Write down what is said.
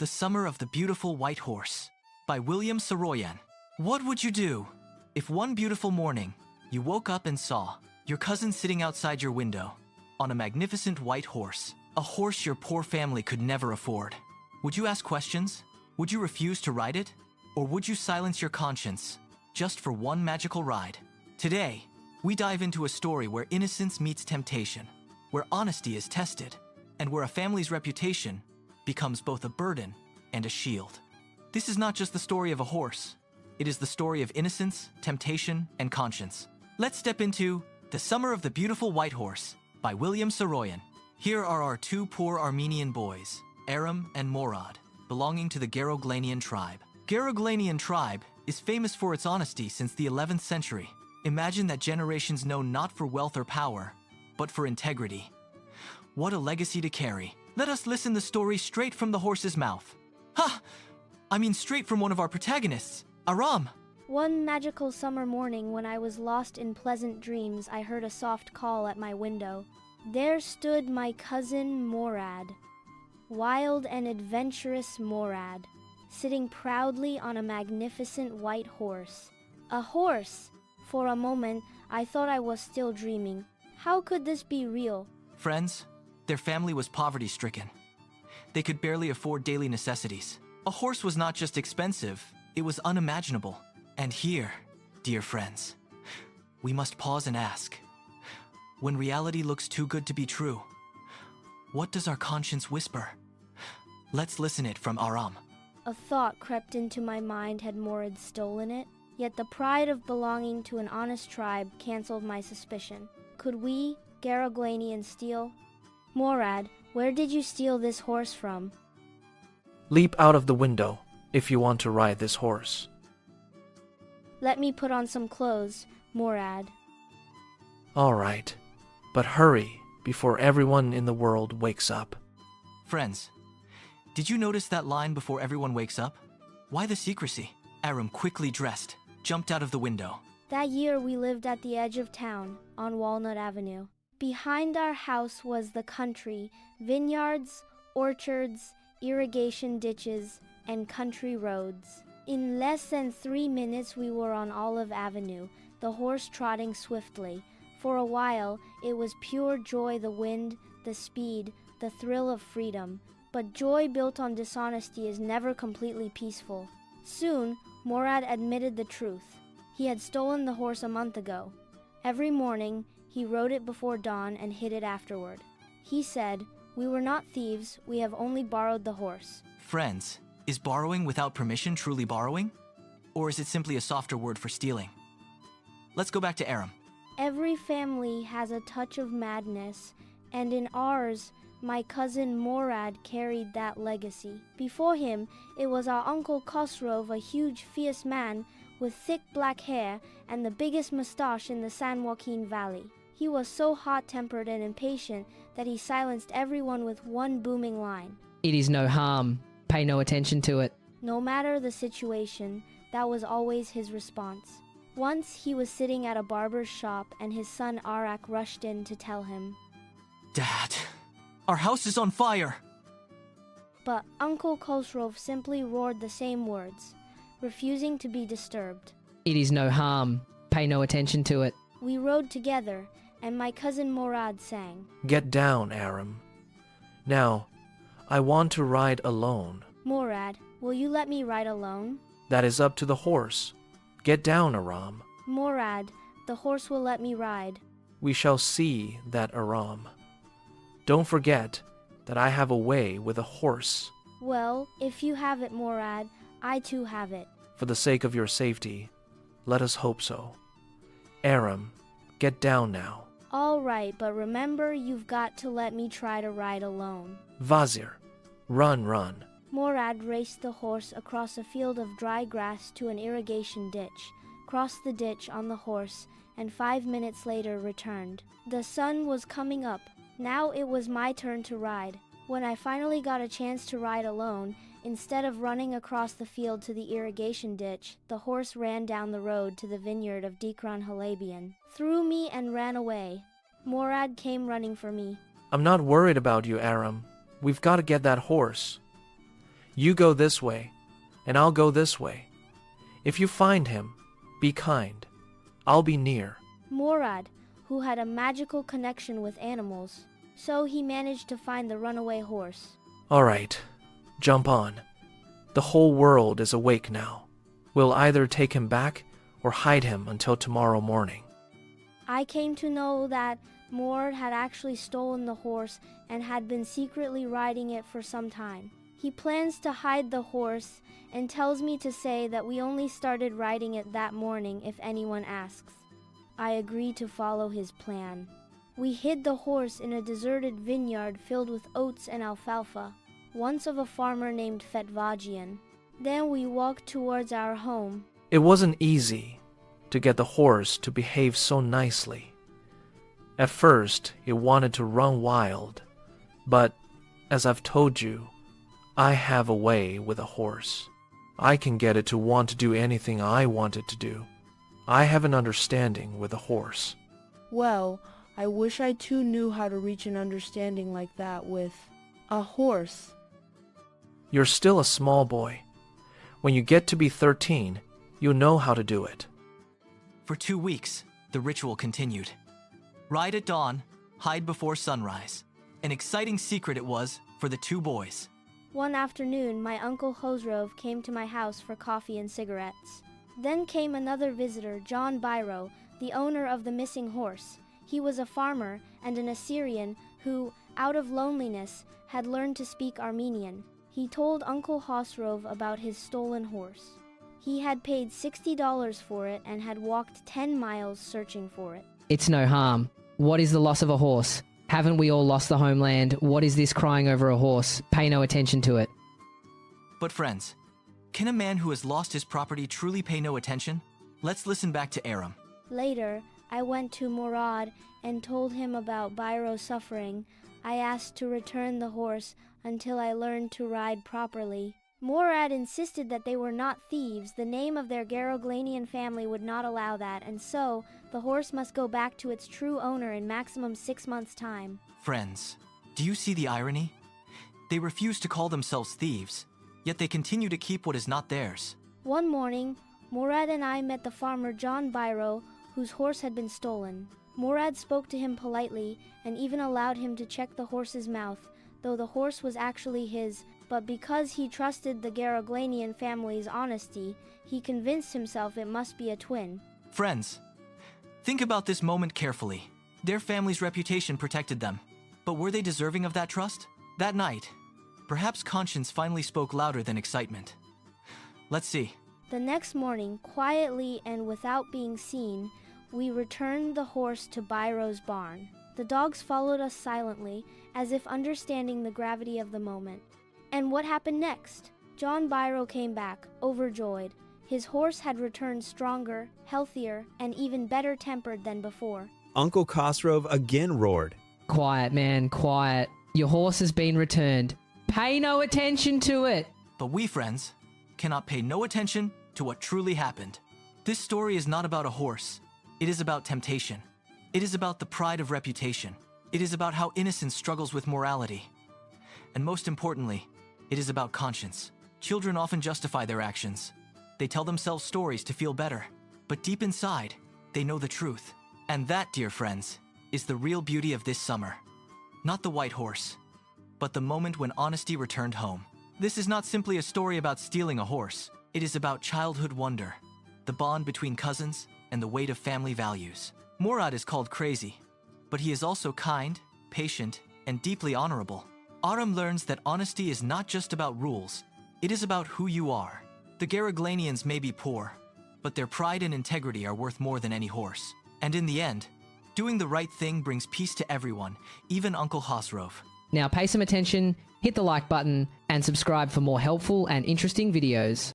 The Summer of the Beautiful White Horse by William Saroyan. What would you do if one beautiful morning you woke up and saw your cousin sitting outside your window on a magnificent white horse, a horse your poor family could never afford? Would you ask questions? Would you refuse to ride it? Or would you silence your conscience just for one magical ride? Today, we dive into a story where innocence meets temptation, where honesty is tested, and where a family's reputation becomes both a burden and a shield. This is not just the story of a horse. It is the story of innocence, temptation, and conscience. Let's step into The Summer of the Beautiful White Horse by William Saroyan. Here are our two poor Armenian boys, Aram and Mourad, belonging to the Garoghlanian tribe. Garoghlanian tribe is famous for its honesty since the 11th century. Imagine that generations known not for wealth or power, but for integrity. What a legacy to carry. Let us listen the story straight from the horse's mouth. Straight from one of our protagonists, Aram. One magical summer morning when I was lost in pleasant dreams, I heard a soft call at my window. There stood my cousin Mourad, wild and adventurous Mourad, sitting proudly on a magnificent white horse. A horse! For a moment, I thought I was still dreaming. How could this be real? Friends, their family was poverty-stricken. They could barely afford daily necessities. A horse was not just expensive, it was unimaginable. And here, dear friends, we must pause and ask, when reality looks too good to be true, what does our conscience whisper? Let's listen it from Aram. A thought crept into my mind. Had Mourad stolen it? Yet the pride of belonging to an honest tribe canceled my suspicion. Could we, Garoghlanian, steal? Mourad, where did you steal this horse from? Leap out of the window if you want to ride this horse. Let me put on some clothes, Mourad. All right, but hurry before everyone in the world wakes up. Friends, did you notice that line before everyone wakes up? Why the secrecy? Aram quickly dressed, jumped out of the window. That year we lived at the edge of town, on Walnut Avenue. Behind our house was the country, vineyards, orchards, irrigation ditches, and country roads. In less than 3 minutes we were on Olive Avenue, the horse trotting swiftly. For a while, it was pure joy, the wind, the speed, the thrill of freedom. But joy built on dishonesty is never completely peaceful. Soon, Mourad admitted the truth. He had stolen the horse a month ago. Every morning, he rode it before dawn and hid it afterward. He said, "We were not thieves, we have only borrowed the horse." Friends, is borrowing without permission truly borrowing? Or is it simply a softer word for stealing? Let's go back to Aram. Every family has a touch of madness, and in ours, my cousin Mourad carried that legacy. Before him, it was our Uncle Khosrov, a huge, fierce man with thick black hair and the biggest mustache in the San Joaquin Valley. He was so hot-tempered and impatient that he silenced everyone with one booming line. It is no harm. Pay no attention to it. No matter the situation, that was always his response. Once he was sitting at a barber's shop and his son Arak rushed in to tell him, "Dad, our house is on fire!" But Uncle Khosrov simply roared the same words, refusing to be disturbed. It is no harm. Pay no attention to it. We rode together, and my cousin Mourad sang, Get down, Aram. Now, I want to ride alone. "Mourad, will you let me ride alone?" That is up to the horse. Get down, Aram. "Mourad, the horse will let me ride." We shall see that, Aram. Don't forget that I have a way with a horse. Well, if you have it, Mourad, I too have it. For the sake of your safety, let us hope so. Aram, get down now. All right, but remember, you've got to let me try to ride alone. Vazir, run, run. Mourad raced the horse across a field of dry grass to an irrigation ditch, crossed the ditch on the horse, and 5 minutes later returned. The sun was coming up. Now it was my turn to ride. When I finally got a chance to ride alone, instead of running across the field to the irrigation ditch, the horse ran down the road to the vineyard of Garoghlanian, threw me and ran away. Mourad came running for me. I'm not worried about you, Aram. We've got to get that horse. You go this way, and I'll go this way. If you find him, be kind. I'll be near. Mourad, who had a magical connection with animals, so he managed to find the runaway horse. All right, jump on. The whole world is awake now. We'll either take him back or hide him until tomorrow morning. I came to know that Mourad had actually stolen the horse and had been secretly riding it for some time. He plans to hide the horse and tells me to say that we only started riding it that morning if anyone asks. I agree to follow his plan. We hid the horse in a deserted vineyard filled with oats and alfalfa, once of a farmer named Fetvagian. Then we walked towards our home. It wasn't easy to get the horse to behave so nicely. At first, it wanted to run wild, but as I've told you, I have a way with a horse. I can get it to want to do anything I want it to do. I have an understanding with a horse. Well, I wish I too knew how to reach an understanding like that with a horse. You're still a small boy. When you get to be 13, you'll know how to do it. For 2 weeks, the ritual continued. Ride at dawn, hide before sunrise. An exciting secret it was for the 2 boys. One afternoon, my uncle Khosrov came to my house for coffee and cigarettes. Then came another visitor, John Biro, the owner of the missing horse. He was a farmer and an Assyrian who, out of loneliness, had learned to speak Armenian. He told Uncle Khosrov about his stolen horse. He had paid $60 for it and had walked 10 miles searching for it. It's no harm. What is the loss of a horse? Haven't we all lost the homeland? What is this crying over a horse? Pay no attention to it. But friends, can a man who has lost his property truly pay no attention? Let's listen back to Aram. Later, I went to Mourad and told him about Biro's suffering. I asked to return the horse until I learned to ride properly. Mourad insisted that they were not thieves. The name of their Garoghlanian family would not allow that, and so the horse must go back to its true owner in maximum 6 months' time. Friends, do you see the irony? They refuse to call themselves thieves, yet they continue to keep what is not theirs. One morning, Mourad and I met the farmer John Biro, whose horse had been stolen. Mourad spoke to him politely and even allowed him to check the horse's mouth, though the horse was actually his. But because he trusted the Garoghlanian family's honesty, he convinced himself it must be a twin. Friends, think about this moment carefully. Their family's reputation protected them, but were they deserving of that trust? That night, perhaps conscience finally spoke louder than excitement. Let's see. The next morning, quietly and without being seen, we returned the horse to Biro's barn. The dogs followed us silently, as if understanding the gravity of the moment. And what happened next? John Biro came back, overjoyed. His horse had returned stronger, healthier, and even better tempered than before. Uncle Khosrov again roared. Quiet, man, quiet. Your horse has been returned. Pay no attention to it. But we, friends, cannot pay no attention to what truly happened. This story is not about a horse. It is about temptation. It is about the pride of reputation. It is about how innocence struggles with morality. And most importantly, it is about conscience. Children often justify their actions. They tell themselves stories to feel better. But deep inside, they know the truth. And that, dear friends, is the real beauty of this summer. Not the white horse, but the moment when honesty returned home. This is not simply a story about stealing a horse. It is about childhood wonder, the bond between cousins, and the weight of family values. Mourad is called crazy, but he is also kind, patient, and deeply honorable. Aram learns that honesty is not just about rules, it is about who you are. The Garoghlanians may be poor, but their pride and integrity are worth more than any horse. And in the end, doing the right thing brings peace to everyone, even Uncle Khosrov. Now pay some attention, hit the like button, and subscribe for more helpful and interesting videos.